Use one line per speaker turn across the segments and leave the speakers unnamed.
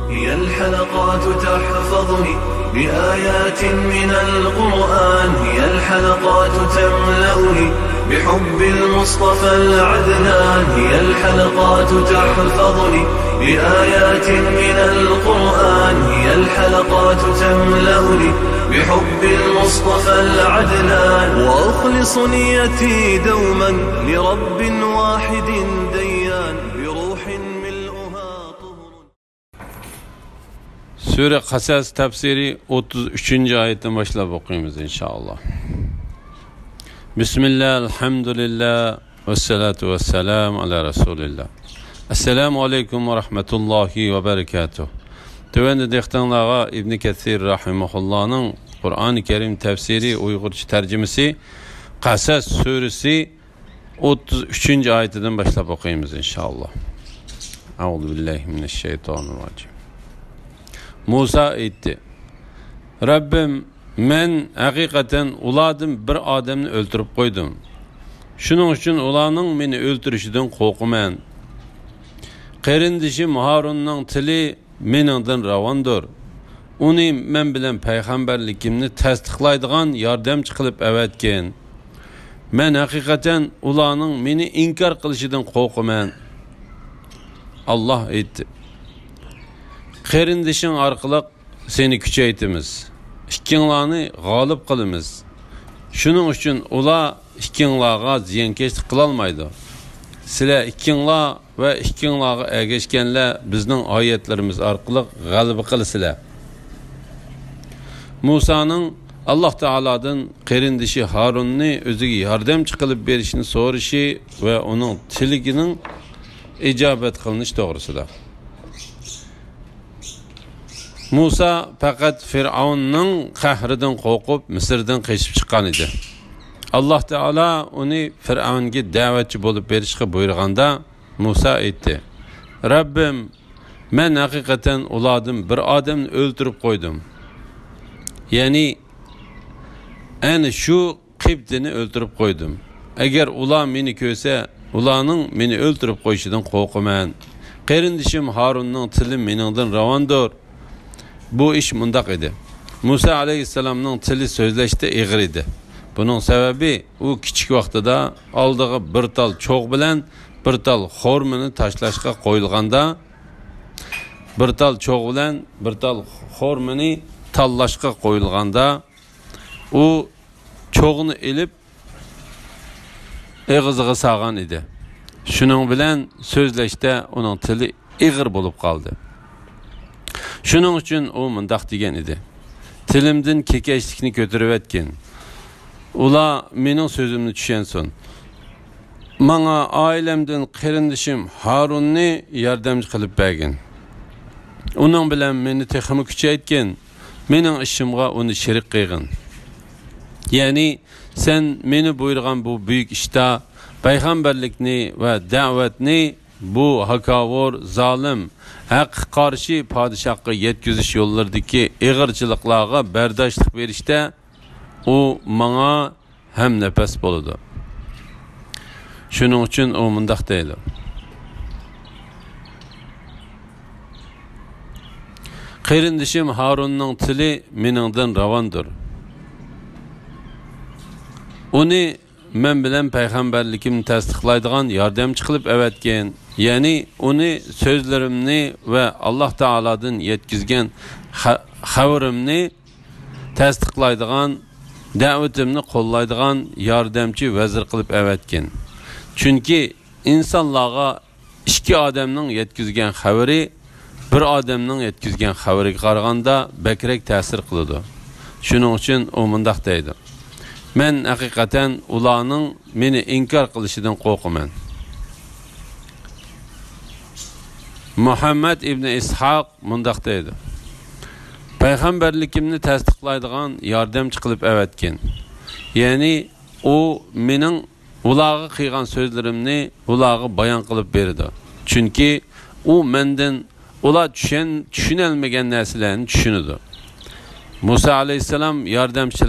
هي الحلقات تحفظني بآيات من القرآن، هي الحلقات تملأني بحب المصطفى العدنان، هي الحلقات تحفظني بآيات من القرآن، هي الحلقات تملأني بحب المصطفى العدنان، وأخلص نيتي دوما لرب واحد ديان بروح ملؤها طهر.
Sure Kasas tefsiri 33. ayetten başlayıp okuyumuz inşallah. Bismillah, elhamdülillah, ve salatu ve selam ala Resulillah. Esselamu aleyküm ve rahmetullahi ve berekatuh. Tövende dehtanlığa İbn-i Kethir Rahimahullah'ın Kur'an-ı Kerim tefsiri Uygurca tercümesi Kasas suresi 33. ayetinden başlayıp okuyumuz inşallah. Euzubillahimineşşeytanirracim. Musa aytti: Rabbim, men hakikaten uladım bir adamni öldürüp koydum. Şunun için ulanın meni öldürüşüden korkuman. Qarindishim Harunning tili meningdan ravandır. Uni men bilan payg'ambarligimni tasdiqlaydigan yordamchi qilib avatgan. Men haqiqatan ularning meni inkor qilishidan qo'rqaman. Allah aytdi: Qarindishing orqali seni kuchaytimiz. Ikkinglarni g'olib qilamiz. Shuning uchun ular ikkinglarga ziyonkashlik qila olmaydi. Sizlar ikkinglar ve ikkinglarga ergashganlar bizning oyatlarimiz orqali g'alaba qilasizlar. Musa'nın Allah Teala'dan qarindishi Harunni o'ziga yordamchi qilib berishini so'rashi ve onun tiligining icabet qilinish to'g'risida. Musa faqat Firavunning qahridan qo'rqib Misrdan qochib chiqqan edi. Allah Teala uni Firavunga da'vatchi bo'lib berishga buyurganda Musa aytdi: Rabbim, men haqiqatan ulardan bir odamni o'ldirib qo'ydim. Ya'ni ana shu Qibtini o'ldirib qo'ydim. Agar ular meni ko'rsa, ularning meni o'ldirib qo'yishidan qo'rqaman. Qarindishim Harunning tili meningdan ravandir. Bu ish mundaq edi. Musa alayhissalomning tili so'zlashda ig'ir edi. Bunun sebebi u kichik vaqtida oldiga bir tal cho'g' bilan bir tal xormini tashlashga qo'yilganda, bir tal cho'g' bilan bir tal xormini tallashga qo'yilganda, u cho'g'ni ilib eg'iziga sağan edi. Shuning bilan so'zlashda uning tili ig'ir bo'lib qoldi. Shuning uchun u mundaq degan edi: Tilimdan kekashlikni ko'tarib etgan. Ular mening so'zimni tushunsin. Mana ailemden qarindishim Harunni yordamchi qilib bergan. Uning bilan meni texmi kuchaytgan. Mening ishimga uni sherik qilgan. Ya'ni sen meni buyurgan bu büyük ishda payg'ambarlikni va da'vatni bu hakavor, zalim, haq qarshi podshohga yetkazish yo'llaridagi ig'irchiliklarga bardoshlik berishda u manga ham nafas bo'ladi. Shuning uchun u mundaq deydi: Qarindishim Harunning tili meningdan ravandir. Uni men bilan payg'ambarligimni tasdiqlaydigan yordamchi qilib avatgan. Ya'ni uni so'zlarimni va Alloh taoladan yetkazgan xabarimni tasdiqlaydigan, da'vatimni qo'llaydigan yordamchi vazir qilib avatgan. Chunki insonlarga ikki odamning yetkazgan xabari bir odamning yetkazgan xabariga qaraganda bakrak ta'sir qiladi. Shuning uchun u mundaq deydi: Men haqiqatan ularning meni inkor qilishidan qo'rqaman. Muhammad ibn Ishaq mundaq deydi: Payg'ambarligimni tasdiqlaydigan yordamchi qilib avatgan. Ya'ni u mening ularga qilgan so'zlarimni ularga bayon qilib berdi. Chunki u mendan ular tushunolmagan narsalarni tushunadi. Musa alayhissalom yordamchi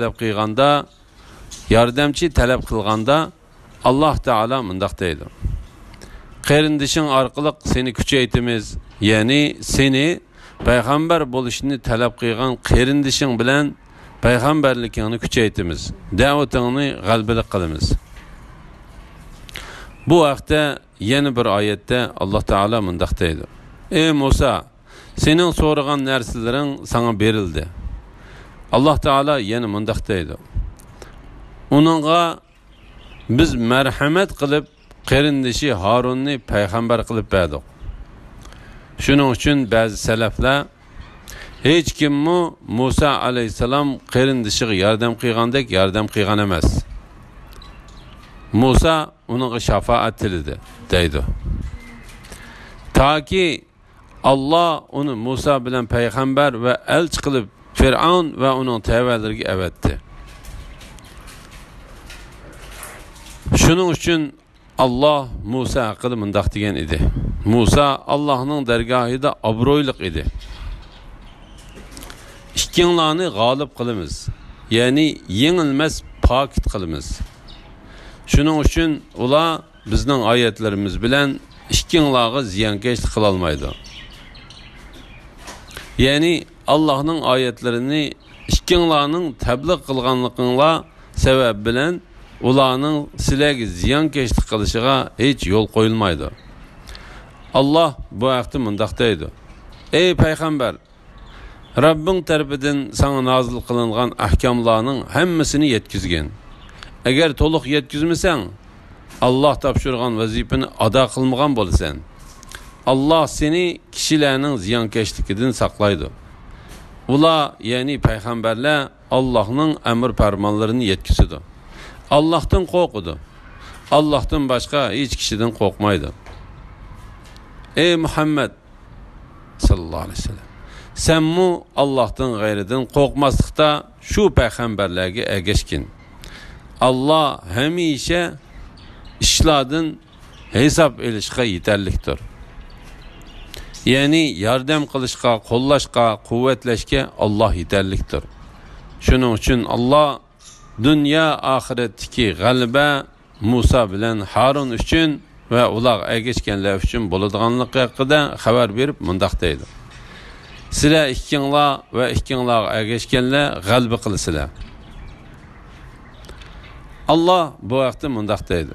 talab qilganda Allah Teala mundaq deydi: Qarindishing orqali seni kuchaytimiz, ya'ni seni payg'ambar bo'lishni talab qilgan qarindishing bilan payg'ambarlikingni kuchaytiramiz, da'vatingni g'albalik qilamiz. Bu vaqtda yana bir oyatda Alloh taolo mundaq deydi: Ey Musa, sening so'ragan narsalaring sana berildi. Alloh taolo yana mundaq deydi: Uningga biz marhamat qilib qarindishi Harunni payg'ambar qilib berdik. Shuning uchun ba'zi salaflar hech kimmi Musa alayhisalom qarindishiga yordam qilgandek yordam qilgan emas. Musa uningga shafaat tilidi deydi. Taki Allah uni Musa bilan payg'ambar va elchi qilib Fir'aun va uning tavallariga avatdi. Shuning uchun Allah Musa haqida mundaq degan edi: Musa Allohning dargohida obro'yliq edi. Ikkinglarni g'olib qilamiz, ya'ni yengilmas pokit qilamiz. Shuning uchun ular bizning oyatlarimiz bilan ikkinglarga ziyonkashlik qila olmaydi. Ya'ni Allohning oyatlarini ikkinglarning tabliğ qilganliginglar sabab bilan ularning sizlarga ziyonkashlik qilishiga hech yo'l qo'yilmaydi. Allah bu vaqtda mundaq deydi: Ey payg'ambar, Rabbing tarafidan sana nozil qilingan ahkamlarning hammasini yetkizgan. Agar to'liq yetkizmasang, Allah topshirgan vazifani ado qilmagan bo'lsan, Allah seni kishilarning ziyonkashligidan saqlaydi. Ular, ya'ni payg'ambarlar Allohning amr farmonlarini yetkizadi. Allah'tan qo'rqadi. Allah'tan boshqa hech kishidan qo'rqmaydi. Ey Muhammed sallallohu alayhi vasallam, sen mu Allah'tan g'ayridan qo'rqmaslikda shu payg'ambarlarga ergashgin. Allah hamisha ishlardan hisob olishga yetarlikdir. Ya'ni yordam qilishga, qo'llashga, quvvatlashga Allah yetarlikdir. Shuning uchun Allah dünya ahiretdeki g'alaba Musa bilan Harun uchun va ular ergashganlar uchun bo'ladiganligi haqida xabar berib mundaq deydi: Sizlar ikkinglar va ikkinglar ergashganlar g'alaba qilasizlar. Allah bu vaqtda mundaq deydi: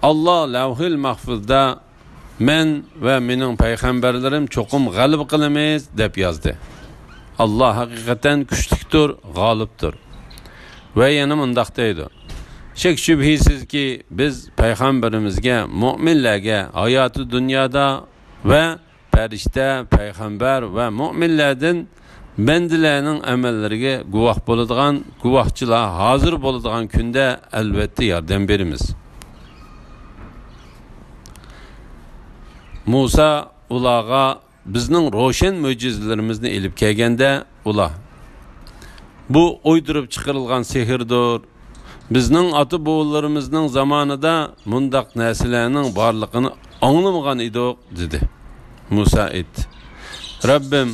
Allah lavhil mahfuzda men va mening payg'ambarlarim cho'qim g'alaba qilamiz deb yozdi. Allah hakikaten güçlüktür, galiptir. Ve yana mundaq deydi: Şek şübhisiz ki biz peygamberimizge, müminlerge hayatı dünyada ve perişte, peygamber ve müminlerden bendilerinin emellerine guvah boladigan, guvahçılar hazır boladigan günde elbette yardım berimiz. Musa ulağa bizning ro'shan mo'jizalarimizni elib kelganda ular: Bu o'ydirib chiqarilgan sehrdir. Bizning ota-bobolarimizning zamonida mundaq narsalarning borligini anglamagan edik dedi. Musa aytdi: Rabbim,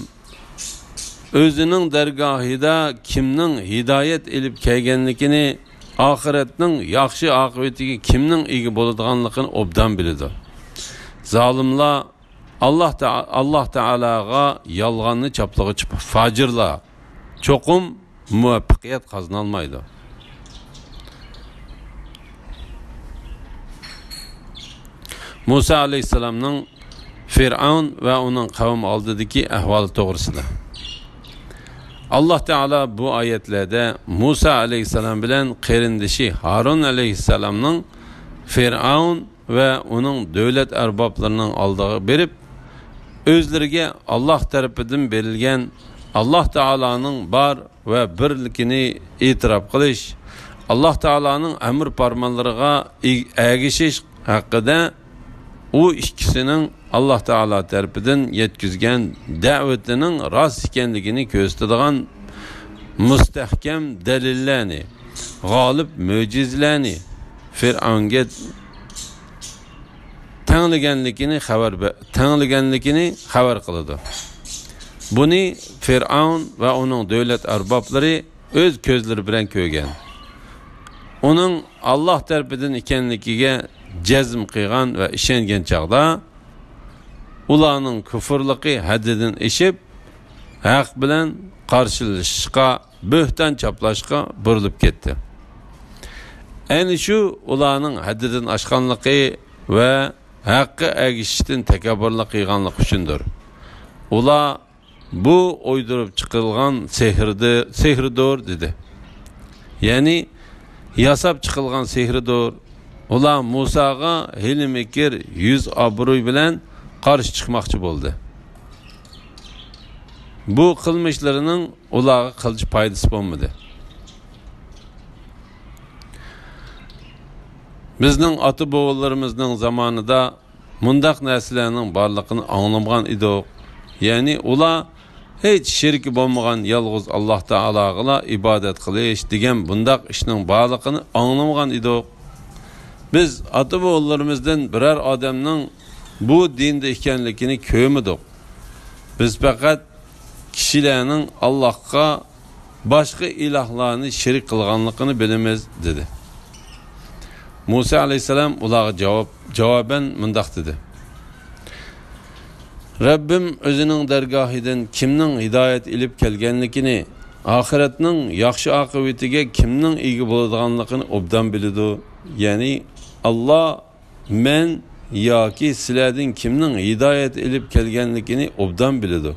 o'zining dargohida kimning hidoyat elib kelganligini, oxiratning yaxshi oqibatiga kimning ega bo'ladiganligini obdan biladi. Zalimlar Allah Teala'ga yalganını çaplığı çıpıp facirla çokum muvaffakiyet kazanılmaydı. Musa Aleyhisselam'ın Fir'aun ve onun kavmi aldıdaki ahvalı doğrusunda. Allah Teala bu ayetlerde Musa Aleyhisselam bilen qarindişi Harun Aleyhisselam'ın Fir'aun ve onun devlet erbaplarının aldığı berip özlerine Allah tarafından verilgen Allah Teala'nın bar ve birlikini itiraf kılış, Allah Teala'nın emir parmanlarına ergişiş hakkında o ikisinin Allah Teala tarafından yetkizgen davetinin rast ikenligini gösteren müstehkem delillerini, galip mucizelerini Fir'aun'a tanıganligini xabar qiladi. Buni Fir'aun ve onun devlet erbapları öz ko'zlari bilan ko'rgan. Onun Allah tarafidan ekanligiga jazm qilgan ve ishongan chaqda ularning kufrligi haddidan eshib haq bilan qarshilashishga, bo'hton chaplashga burilib ketdi. Ayni shu ularning haddidan oshganligi va haqqi agishishdan takabburlik qilganlik uchundir. Ular bu o'ydirib chiqilgan sehrdir dedi. Ya'ni yasab chiqilgan sehrdir. Ular Musaga hilm-fikr, yüz obro'y bilan qarshi chiqmoqchi bo'ldi. Bu qilmishlarining ularga qilch foydasi bo'lmadi. Bizning ota-bobolarimizning zamonida mundaq narsalarning borligini anglamagan edik. Ya'ni ular hech shirki bo'lmagan yolg'iz Alloh taologa ibodat qilish degan bundaq ishning borligini anglamagan edik. Biz ota-bobolarimizdan biror odamning bu dinda ekanligini ko'rmadik. Biz faqat kishilarning Allohga boshqa ilohlarni shirik qilganligini bilamiz dedi. Musa alayhisalom ularga javoban mundaq dedi. Rabbim o'zining dargohidan kimning hidoyat ilib kelganligini, oxiratning yaxshi oqibatiga kimning ega bo'ladiganligini obdan biladi. Ya'ni Alloh men yoki sizlardan kimning hidoyat ilib kelganligini obdan biladi.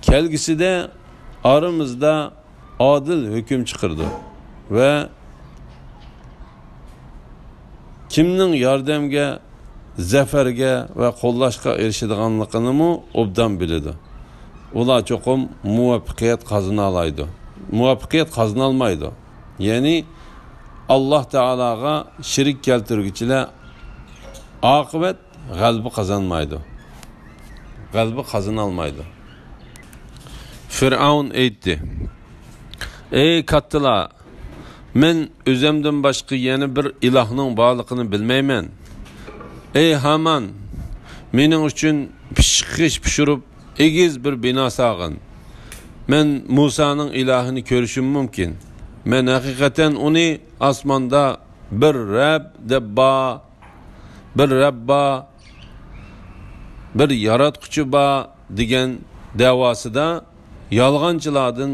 Kelgisida aramizda adil hukm chiqirdi va kimning yordamga, zafarga va qo'llashga erishadiganligini mu obdan biladi. Ular cho'qim muvaffaqiyat qozona oladi. Muvaffaqiyat qozona olmaydi. Ya'ni Alloh taologa shirik keltiruvchilar oqibat g'alaba qozonmaydi. G'alaba qozona olmaydi. Fir'aun aytdi: "Ey kattalar, men o'zimdan boshqa yana bir ilohning borligini bilmayman. Ey Haman, mening uchun pishqish pishirib, egiz bir bino sog'in. Men Musaning ilohini ko'rishim mumkin. Men haqiqatan uni osmonda bir Rabba, bir yaratquchi bor degan davosida yolg'onchilardan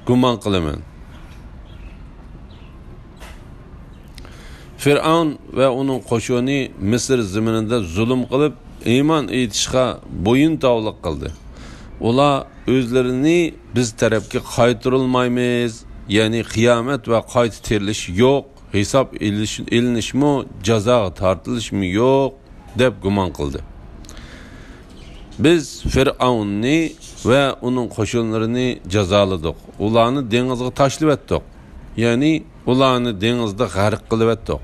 gumon qilaman." Fir'aun va uning qo'shini Misr zaminida zulm qilib, iymon etishga bo'yin tovliq qildi. Ular o'zlarini biz tarafga qaytarilmaymiz, ya'ni qiyomat va qayta terilish yo'q, hisob ilinishmi, jazo tortilishmi yo'q deb gumon qildi. Biz Fir'aunni va uning qo'shinlarini jazoladik. Ularni dengizga tashlab etdik. Ya'ni ularni dengizda g'arq qilib etdik.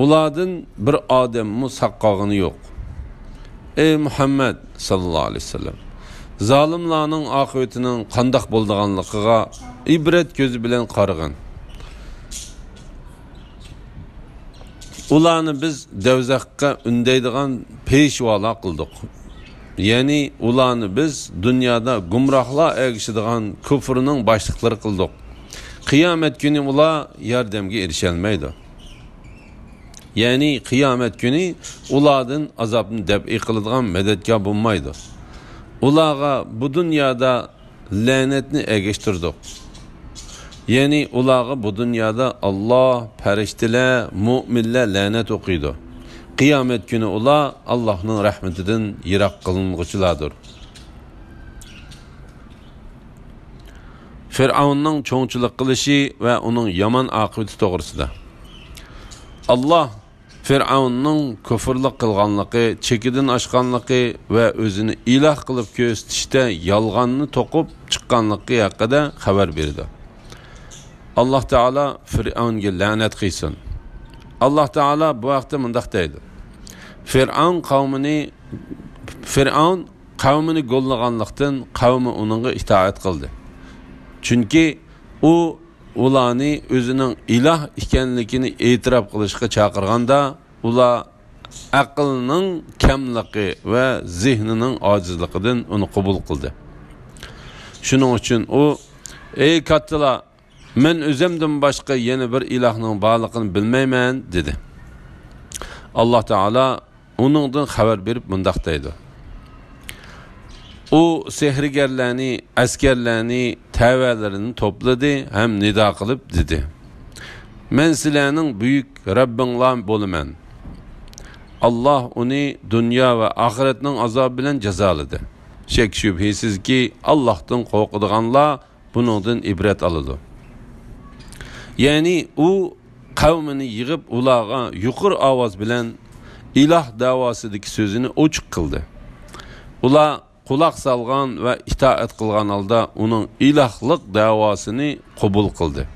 Ulardan bir odammi saqqog'ini yo'q. Ey Muhammad sallallohu alayhi vasallam, zolimlarning oqibatining qandoq bo'lganligiga ibrat ko'zi bilan qarag'in. Ularni biz davzaqqa undaydigan peshvolar qildik. Ya'ni ularni biz dunyoda gumrohlar egishadigan kufrning boshliqlari qildik. Qiyomat kuni ular yordamga erisha olmaydi. Ya'ni qiyomat kuni ulardan azobni dab'i qiladigan madadkor bo'lmaydi. Ularga bu dunyoda la'natni egishtirdik. Ya'ni ularga bu dunyoda Alloh, farishtalar, mu'minlar la'nat o'qiydi. Qiyomat kuni ular Allohning rahmatidan yiroq qilinguchilardir. Fir'aunning cho'ngchilik qilishi va uning yomon oqibati to'g'risida. Alloh Fir'aunning kufrlik qilganligi, chekidan oshganligi va o'zini iloh qilib ko'rsatishda yolg'onni to'qib chiqqanligi haqida xabar berdi. Alloh taolo Fir'aunga la'nat qilsin. Alloh taolo bu vaqtda mundaq deydi: Fir'aun qavmini go'llaganlikdan qavmi uningga itoat qildi. Chunki u ularni o'zining iloh ekanligini e'tirof qilishga chaqirganda, ular aqlning kamligi va zehnining ojizligidan uni qabul qildi. Shuning uchun u: "Ey kattalar, men o'zimdan boshqa yana bir ilohning borligini bilmayman" dedi. Alloh taolo onundan xabar berib mundaq deydi. O sehrgarlarni, askarlarni, təvələrini topladı, hem nida qılıb dedi. Men sizlarning büyük Rabbinglar bo'laman. Allah onu dünya ve ahiretning azobi bilan jazoladı. Şek şübhesiz ki Allah'tan qo'rqadiganlar buningdan ibret aladi. Yani o kavmini yığıp ularga yuqur ovoz bilan ilah davosidagi so'zini ochiq qildi. Ular quloq salgan ve itoat qilgan holda uning ilahlik davosini qabul qildi.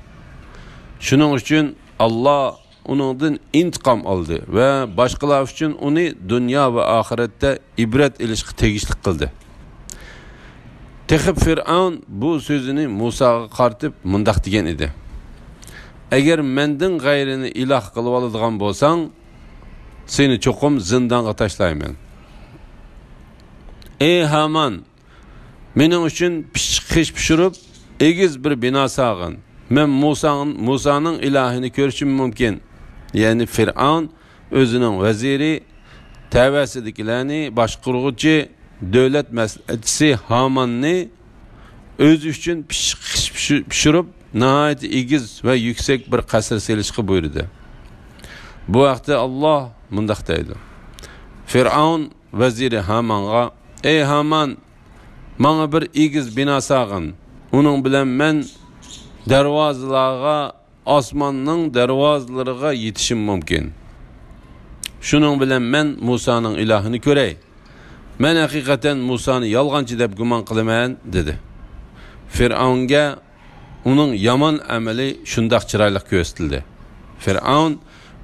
Shuning uchun Allah onundan intiqam aldı ve başqalar uchun uni dünya ve ahirette ibret ilişki tegishli qildi. Texib Fir'aun bu sözünü Musa'ga qartib mundaq degan edi. Eğer menden gayrini ilah qilib oladigan bo'lsang, seni cho'qim zindonga tashlayman. Ey Haman, mening uchun qish pishirib, egiz bir bino sağın. Men Musa'nın ilahini görüşüm mümkün. Yani Fir'aun özünün veziri, təvəsidikilərini başqurğucu, devlet məsləhətçisi Haman'ni öz üçün pişirib, nəhayət egiz ve yüksek bir qasr selişki buyurdu. Bu vaxtda Allah mundaq deydi. Fir'aun veziri Haman'a, ey Haman, bana bir egiz bina sağın. Onun bilen men darvozalarga, osmonning darvozalarga yetishim mumkin. Shuning bilan men Musa'ning ilahini ko'ray. Men haqiqatan Musa'ni yolg'onchi deb gumon qilaman dedi. Fir'aunga uning yomon amali shundoq chiroyli ko'rsatildi. Fir'aun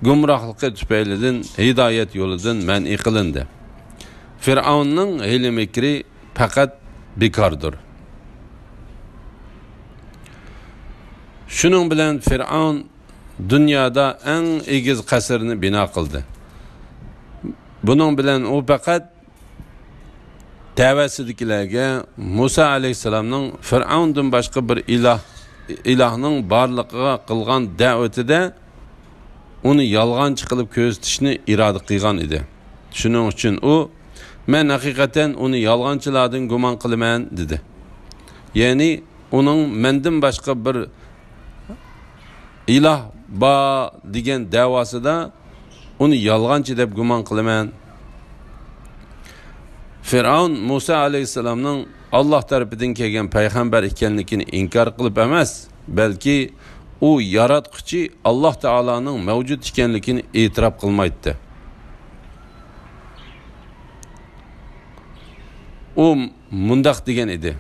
gumrohligi tufaylidan hidoyat yo'lidan man'i qilindi. Fir'aunning hiyla-mikri faqat bekordir. Şunun bilen Fir'aun dünyada en egiz qasrni bina qildi. Bunun bilen o faqat təvəsidikilərə Musa aleyhisselamның Fir'aundan başqa bir ilahның barlığına qılğan dəvətində onu yalğançı qılıb göstərishni irada qilgan idi. Şunun üçün o, men haqiqatan onu yalğançılardan gumon qilaman dedi. Yani onun menden başqa bir ilah ba degan davosida uni yolg'onchi deb gumon qilaman. Fir'aun Musa aleyhisselamning Allah tarafidan kelgan payg'ambar ekanligini inkor qilib emas, balki u yaratquchi Allah Taolaning mavjud ekanligini e'tirof qilmaydi. U mundaq degan edi.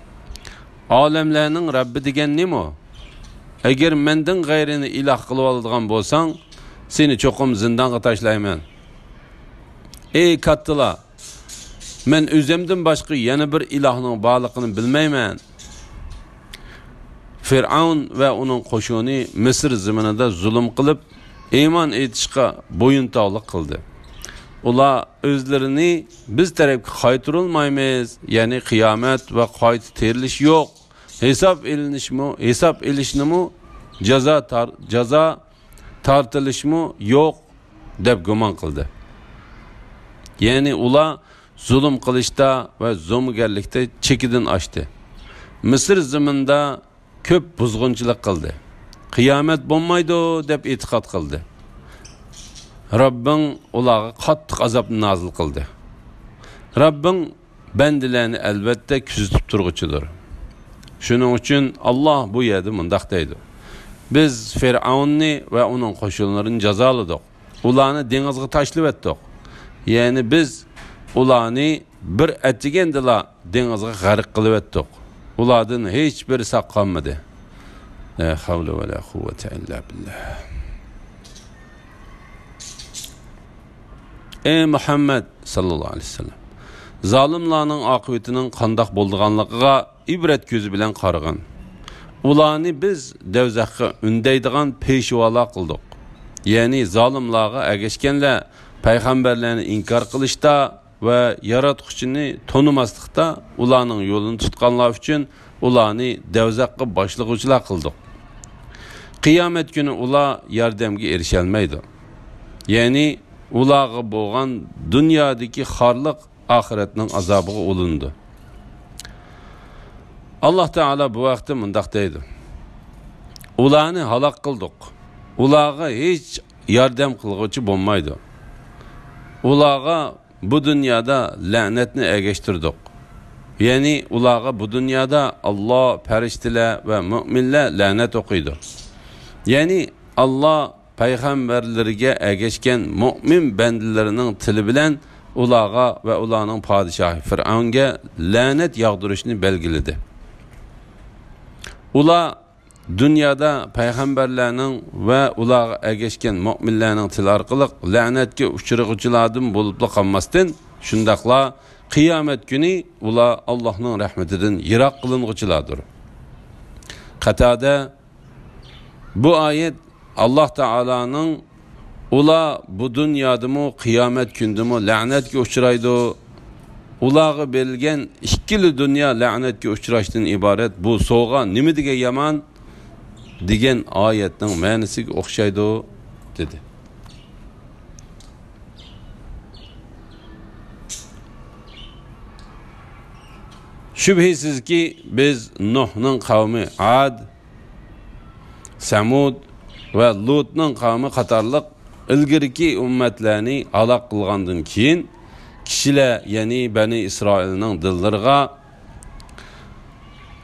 Olamlarning Rabbi degan nima? Eğer menden gayrini ilah qilib oladigan bo'lsang, seni cho'qim zindonga tashlayman. Ey kattalar, men o'zimdan boshqa yana bir ilahning borligini bilmayman. Fir'aun ve onun qo'shini Misr zaminida zulm qilib, iymon etishga bo'yintoqlik qildi. Ular o'zlarini biz tarafga qaytarolmaymiz, ya'ni qiyomat va qayta terilish yo'q. Hesap ilişnimi, jaza tartılışmı yok deb gumon qildi. Yani ular zulm qilishda ve zo'mgarlikda chekidan oshdi. Misr zaminida ko'p buzg'unchilik qildi. Qiyomat bo'lmaydi deb e'tiqod qildi. Rabbing ularga qattiq azob nozil qildi. Rabbing bandilarni albatta kuzatib turg'uchidir. Shuning uchun Allah bu yerda mundaq deydi. Biz Fir'aunni ve onun qo'shinlarini jazoladik. Ularni dengizga tashlab etdik. Yani biz ularni bir atigendila dengizga g'arq qilib etdik. Ulardan hech biri saqlanmadi. La havle ve la kuvvete illa billah. Ey Muhammed sallallahu aleyhi ve sellem, zalimlarning oqibatinin qandoq bo'lganligiga ibret ko'zi bilan qarag'in. Ularni biz devzaqqa undaydigan peshvolar qildik. Yani zalimlarga ergashganlar payg'ambarlarni inkor qilishda ve yaratquchini tonimaslikda ularning yo'lini tutganlar uchun ularni devzaqqa boshlig'uvchilar qildik. Qiyomat kuni ular yordamga erisha olmaydi. Yani ulağı boğan dünyadaki xarlıq ahiretinin azabığı olundu. Allah Teala bu vaxtda mındaq deydi. Ularni halak qildik. Ulağa hiç yardım qılğıcı bo'lmaydi. Ulağa bu dünyada la'natni ergashtirdik. Yani ulağa bu dünyada Allah, farishtalar ve müminler la'nat o'qiydi. Yani Allah peygamberlerge ergashgan mümin bandalarining tili bilan ulağa ve ularning padişahı Firavunga la'nat yağdırışını belgiledi. Ular dünyada peygamberlerinin ve ulağa ergashgan müminlerning tili orqali la'natga uchrag'uvchilardan bo'lib qolmasdan, shundaqla qiyomat kuni ular Allohning rahmatidan yiroq qilinguchilardir. Qatada bu ayet Allah Teala'nın ular bu dünyadımı qiyomat kundimi la'natga uchraydi. Ulağı belgen ikkili dünya la'natga uchrashdan iborat. Bu soğğa nima degan yaman degan oyatning ma'nosiga o'xshaydi dedi. Şübhesiz ki biz Nuh'ның qavmi Ad, Samud ve Lut'ның qavmi qatarlıq ilgirki ummatlarni halaq qilgandan keyin kişiler yani Bani İsrail'nin dillariga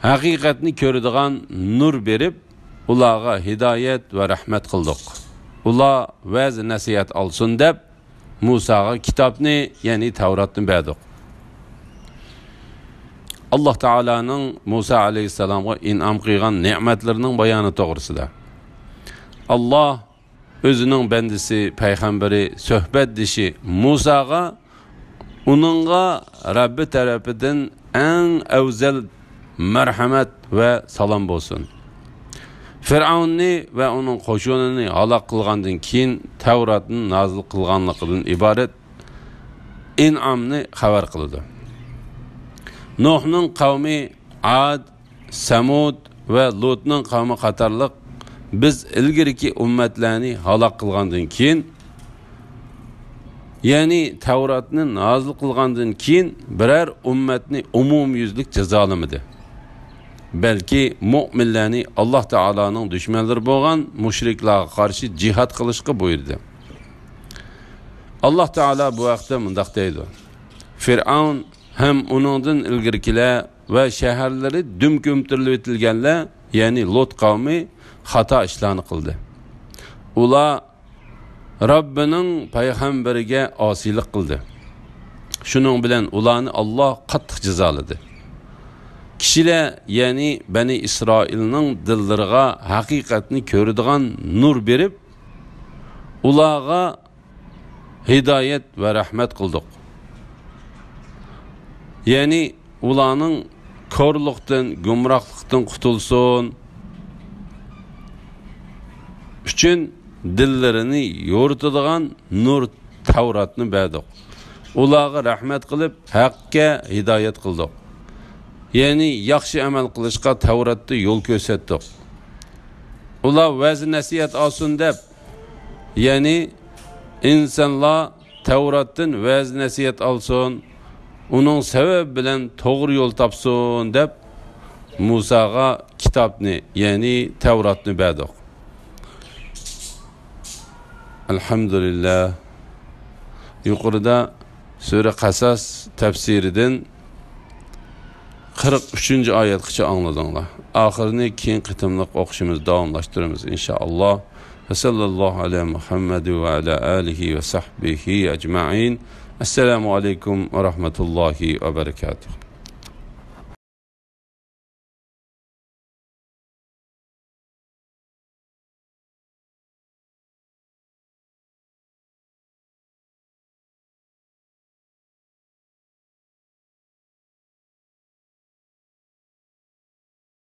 haqiqatni ko'radigan nur berib, ularga hidayet ve rahmet qildik. Ular va'z nasihat olsun deb Musaga kitobni, yani Tavratni berdik. Allah Teala'nın Musa aleyhisselam'a in'am qilgan ne'matlarning bayoni to'g'risida. Allah özünün bendisi, peygamberi, söhbet dişi Musaga onunla Rabbi tarafından en evzel merhamet ve salam olsun. Firavunni ve onun qo'shinini halak qilgandan keyin Tavratni nazil qilganligidan iborat in'amni xabar qildi. Nuh'ның qavmi Ad, Samud ve Lut'ның qavmi qatarlıq biz ilgirki ummatlarni halak qilgandan keyin, yani Tavratni nazil qilgandan keyin birer ummatni umumyuzlik jazolamadi. Belki mu'minlarni Allah Teala'nın düşmanları bo'lgan mushriklarga qarshi jihad qilishga buyurdi. Allah Teala bu vaqtda mundaq deydi. Firavun hem onundan ilgirkiler ve şehirleri dümkümtürlü etilgenler, yani Lot kavmi hata işlerini kıldı. Ula Rabbinin peygamberige asilik kıldı. Şunun bilen ulanı Allah qattiq cezaladı. Kişiler yani Bani İsrail'nin dilleriga hakikatini körüdüğün nur berip, ulağa hidayet ve rahmet kıldık. Yani ulanın körlükten, gumraklıktan kutulsun üçün dillerini yoğurtadığan nur Tavratını berdik. Ulağı rahmet kılıp hakka hidayet kıldık. Yani yaxşı amel kılışqa Tavrat'ta yol gösterdik. Ula vəzi nəsiyyət alsın deb, yani insanlar Tavrat'tan vəzi nəsiyyət alsın, onun sebep bilen doğru yol tapsın deb Musa'ga kitapni, yani Tevratni berdik. Elhamdülillah. Yukarıda Sure Qasas tefsirinden 43. ayetkiçe anladınlar. Ahirini keyin qitimliq o'qishimiz davomlashtiramiz inşallah. Ve sallallahu ala Muhammed ve ala alihi ve sahbihi ecma'in. Esselamu aleyküm ve rahmetullahi ve berekatuhu.